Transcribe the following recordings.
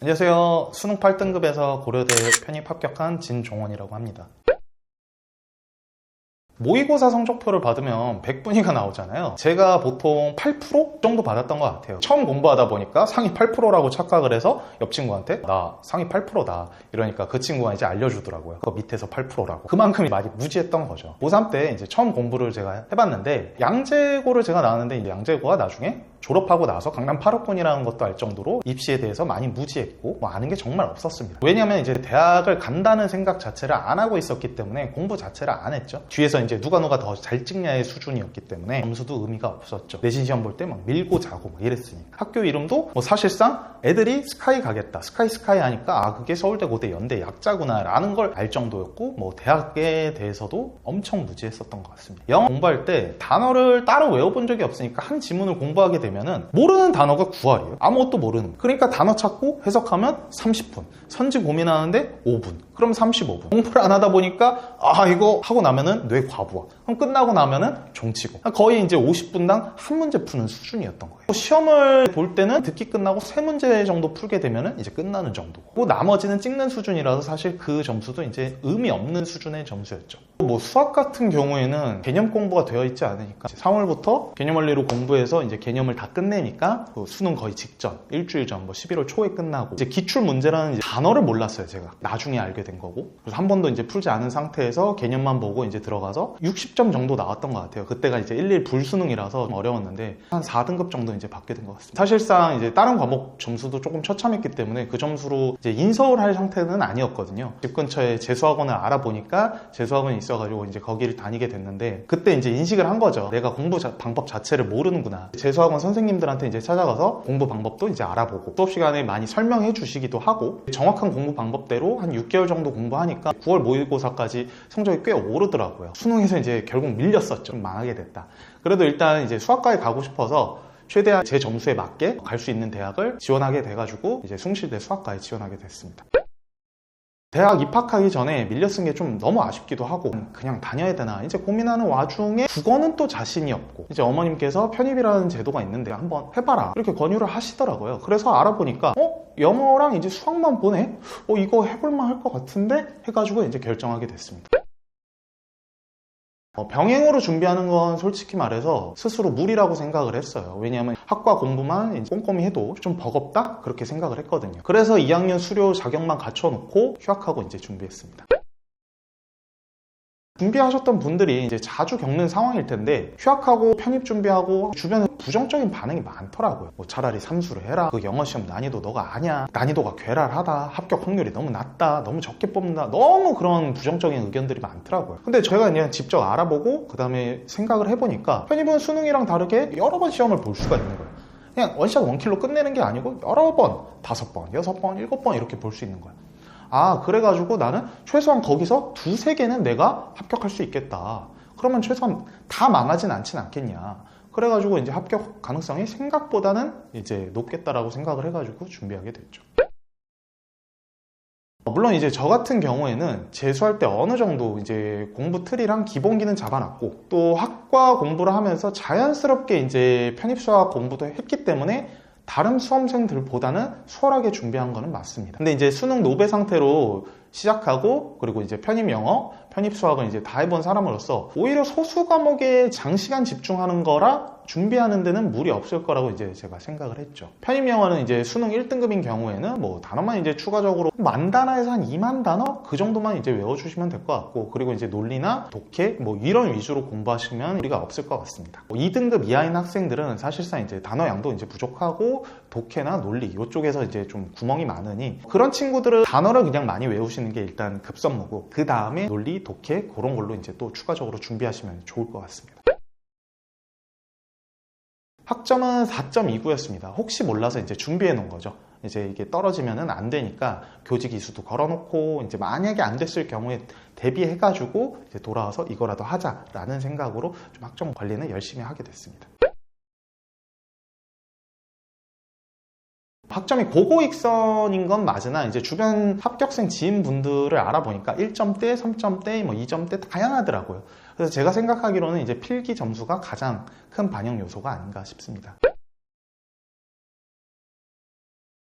안녕하세요. 수능 8등급에서 고려대 편입 합격한 진종원이라고 합니다. 모의고사 성적표를 받으면 100분위가 나오잖아요. 제가 보통 8% 정도 받았던 것 같아요. 처음 공부하다 보니까 상위 8%라고 착각을 해서 옆 친구한테 나 상위 8%다 이러니까 그 친구가 이제 알려주더라고요. 그 밑에서 8%라고. 그만큼 많이 무지했던 거죠. 고3 때 이제 처음 공부를 제가 해봤는데 양재고를 제가 나왔는데 이제 양재고가 나중에 졸업하고 나서 강남 8호권이라는 것도 알 정도로 입시에 대해서 많이 무지했고 아는 게 정말 없었습니다. 왜냐하면 이제 대학을 간다는 생각 자체를 안 하고 있었기 때문에 공부 자체를 안 했죠. 뒤에서 이제 누가 더 잘 찍냐의 수준이었기 때문에 점수도 의미가 없었죠. 내신 시험 볼 때 막 밀고 자고 막 이랬으니까. 학교 이름도 사실상 애들이 스카이 가겠다, 스카이 하니까 그게 서울대, 고대, 연대 약자구나 라는 걸 알 정도였고 대학에 대해서도 엄청 무지했었던 것 같습니다. 영어 공부할 때 단어를 따로 외워본 적이 없으니까 한 지문을 공부하게 되면은 모르는 단어가 9할이에요. 아무것도 모르는. 그러니까 단어 찾고 해석하면 30분, 선지 고민하는데 5분, 그럼 35분. 공부를 안 하다 보니까 이거 하고 나면은 뇌 과부하. 그럼 끝나고 나면은 종치고. 거의 이제 50분당 한 문제 푸는 수준이었던 거예요. 시험을 볼 때는 듣기 끝나고 3문제 정도 풀게 되면은 이제 끝나는 정도고 나머지는 찍는 수준이라서 사실 그 점수도 이제 의미 없는 수준의 점수였죠. 수학 같은 경우에는 개념 공부가 되어 있지 않으니까 3월부터 개념 원리로 공부해서 이제 개념을 다 끝내니까 수능 거의 직전, 일주일 전, 11월 초에 끝나고 이제 기출 문제라는 이제 단어를 몰랐어요, 제가. 나중에 알게 된 거고. 그래서 한 번도 이제 풀지 않은 상태에서 개념만 보고 이제 들어가서 60점 정도 나왔던 것 같아요. 그때가 이제 1일 불수능이라서 좀 어려웠는데 한 4등급 정도 이제 받게 된 것 같습니다. 사실상 이제 다른 과목 점수도 조금 처참했기 때문에 그 점수로 이제 인서울 할 상태는 아니었거든요. 집 근처에 재수학원을 알아보니까 재수학원이 있어가지고 이제 거기를 다니게 됐는데 그때 이제 인식을 한 거죠. 내가 공부 방법 자체를 모르는구나. 재수학원 선생님들한테 이제 찾아가서 공부 방법도 이제 알아보고 수업 시간에 많이 설명해 주시기도 하고 정확한 공부 방법대로 한 6개월 정도 공부하니까 9월 모의고사까지 성적이 꽤 오르더라고요. 수능에서 이제 결국 밀렸었죠. 좀 망하게 됐다. 그래도 일단 이제 수학과에 가고 싶어서 최대한 제 점수에 맞게 갈 수 있는 대학을 지원하게 돼가지고 이제 숭실대 수학과에 지원하게 됐습니다. 대학 입학하기 전에 밀려 쓴 게 좀 너무 아쉽기도 하고 그냥 다녀야 되나 이제 고민하는 와중에 국어는 또 자신이 없고 이제 어머님께서 편입이라는 제도가 있는데 한번 해봐라 이렇게 권유를 하시더라고요. 그래서 알아보니까 영어랑 이제 수학만 보네? 이거 해볼만 할 것 같은데? 해가지고 이제 결정하게 됐습니다. 병행으로 준비하는 건 솔직히 말해서 스스로 무리라고 생각을 했어요. 왜냐하면 학과 공부만 꼼꼼히 해도 좀 버겁다? 그렇게 생각을 했거든요. 그래서 2학년 수료 자격만 갖춰놓고 휴학하고 이제 준비했습니다. 준비하셨던 분들이 이제 자주 겪는 상황일 텐데 휴학하고 편입 준비하고 주변에 부정적인 반응이 많더라고요. 차라리 삼수를 해라. 그 영어 시험 난이도 너가 아냐. 난이도가 괴랄하다. 합격 확률이 너무 낮다. 너무 적게 뽑는다. 너무 그런 부정적인 의견들이 많더라고요. 근데 제가 그냥 직접 알아보고 그 다음에 생각을 해보니까 편입은 수능이랑 다르게 여러 번 시험을 볼 수가 있는 거예요. 그냥 원샷 원킬로 끝내는 게 아니고 여러 번, 5번, 6번, 7번 이렇게 볼 수 있는 거예요. 그래가지고 나는 최소한 거기서 2-3개는 내가 합격할 수 있겠다. 그러면 최소한 다 망하진 않진 않겠냐. 그래가지고 이제 합격 가능성이 생각보다는 이제 높겠다라고 생각을 해가지고 준비하게 됐죠. 물론 이제 저 같은 경우에는 재수할 때 어느 정도 이제 공부 틀이랑 기본기는 잡아놨고 또 학과 공부를 하면서 자연스럽게 이제 편입수학 공부도 했기 때문에 다른 수험생들보다는 수월하게 준비한 거는 맞습니다. 근데 이제 수능 노배 상태로 시작하고 그리고 이제 편입 영어, 편입 수학을 이제 다 해본 사람으로서 오히려 소수 과목에 장시간 집중하는 거라 준비하는 데는 무리 없을 거라고 이제 제가 생각을 했죠. 편입 영어는 이제 수능 1등급인 경우에는 단어만 이제 추가적으로 10,000단어에서 한 20,000단어 그 정도만 이제 외워주시면 될 것 같고 그리고 이제 논리나 독해 이런 위주로 공부하시면 무리가 없을 것 같습니다. 2등급 이하인 학생들은 사실상 이제 단어 양도 이제 부족하고 독해나 논리 이쪽에서 이제 좀 구멍이 많으니 그런 친구들은 단어를 그냥 많이 외우시는 게 일단 급선무고 그 다음에 논리, 독해 그런 걸로 이제 또 추가적으로 준비하시면 좋을 것 같습니다. 학점은 4.29였습니다. 혹시 몰라서 이제 준비해 놓은 거죠. 이제 이게 떨어지면은 안 되니까 교직 이수도 걸어놓고 이제 만약에 안 됐을 경우에 대비해가지고 이제 돌아와서 이거라도 하자라는 생각으로 좀 학점 관리는 열심히 하게 됐습니다. 학점이 고고익선인 건 맞으나 이제 주변 합격생 지인분들을 알아보니까 1점대, 3점대, 2점대 다양하더라고요. 그래서 제가 생각하기로는 이제 필기 점수가 가장 큰 반영 요소가 아닌가 싶습니다.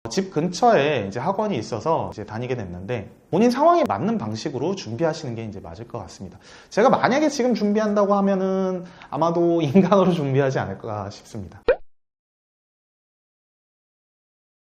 집 근처에 이제 학원이 있어서 이제 다니게 됐는데 본인 상황에 맞는 방식으로 준비하시는 게 이제 맞을 것 같습니다. 제가 만약에 지금 준비한다고 하면은 아마도 인강으로 준비하지 않을까 싶습니다.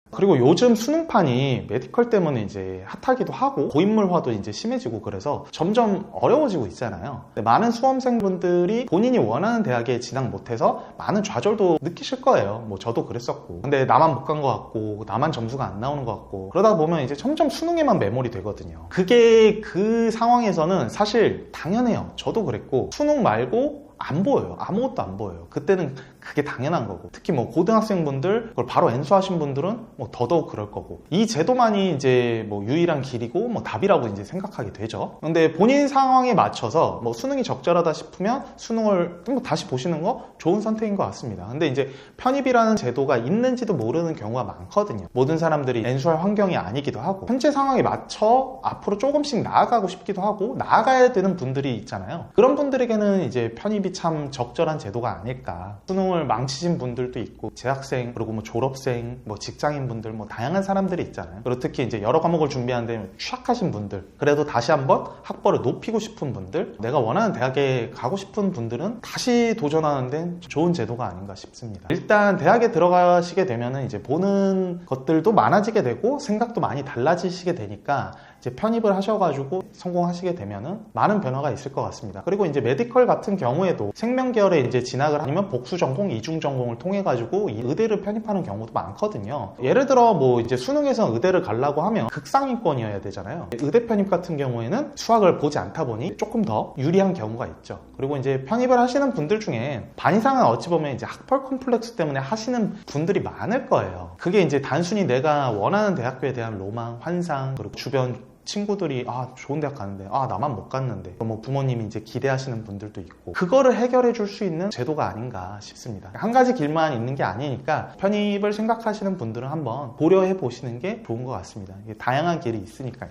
그리고 요즘 수능판이 메디컬 때문에 이제 핫하기도 하고 고인물화도 이제 심해지고 그래서 점점 어려워지고 있잖아요. 많은 수험생분들이 본인이 원하는 대학에 진학 못해서 많은 좌절도 느끼실 거예요. 뭐 저도 그랬었고. 근데 나만 못 간 것 같고 나만 점수가 안 나오는 것 같고 그러다 보면 이제 점점 수능에만 매몰이 되거든요. 그게 그 상황에서는 사실 당연해요. 저도 그랬고 수능 말고 안 보여요. 아무것도 안 보여요. 그때는 그게 당연한 거고 특히 뭐 고등학생분들 그걸 바로 엔수하신 분들은 뭐 더더욱 그럴 거고 이 제도만이 이제 뭐 유일한 길이고 뭐 답이라고 이제 생각하게 되죠. 근데 본인 상황에 맞춰서 뭐 수능이 적절하다 싶으면 수능을 뭐 다시 보시는 거 좋은 선택인 것 같습니다. 근데 이제 편입이라는 제도가 있는지도 모르는 경우가 많거든요. 모든 사람들이 엔수할 환경이 아니기도 하고 현재 상황에 맞춰 앞으로 조금씩 나아가고 싶기도 하고 나아가야 되는 분들이 있잖아요. 그런 분들에게는 이제 편입이 참 적절한 제도가 아닐까. 수능을 망치신 분들도 있고 재학생 그리고 뭐 졸업생 뭐 직장인분들 뭐 다양한 사람들이 있잖아요. 그리고 특히 이제 여러 과목을 준비하는데 취약하신 분들 그래도 다시 한번 학벌을 높이고 싶은 분들 내가 원하는 대학에 가고 싶은 분들은 다시 도전하는 데는 좋은 제도가 아닌가 싶습니다. 일단 대학에 들어가시게 되면은 이제 보는 것들도 많아지게 되고 생각도 많이 달라지시게 되니까 이제 편입을 하셔가지고 성공하시게 되면은 많은 변화가 있을 것 같습니다. 그리고 이제 메디컬 같은 경우에도 생명계열에 이제 진학을 아니면 복수 전공, 이중 전공을 통해 가지고 이 의대를 편입하는 경우도 많거든요. 예를 들어 뭐 이제 수능에서 의대를 가려고 하면 극상위권이어야 되잖아요. 의대 편입 같은 경우에는 수학을 보지 않다 보니 조금 더 유리한 경우가 있죠. 그리고 이제 편입을 하시는 분들 중에 반 이상은 어찌 보면 이제 학벌 컴플렉스 때문에 하시는 분들이 많을 거예요. 그게 이제 단순히 내가 원하는 대학교에 대한 로망, 환상, 그리고 주변 친구들이 좋은 대학 가는데 나만 못 갔는데 뭐 부모님이 이제 기대하시는 분들도 있고 그거를 해결해 줄 수 있는 제도가 아닌가 싶습니다. 한 가지 길만 있는 게 아니니까 편입을 생각하시는 분들은 한번 고려해 보시는 게 좋은 것 같습니다. 다양한 길이 있으니까요.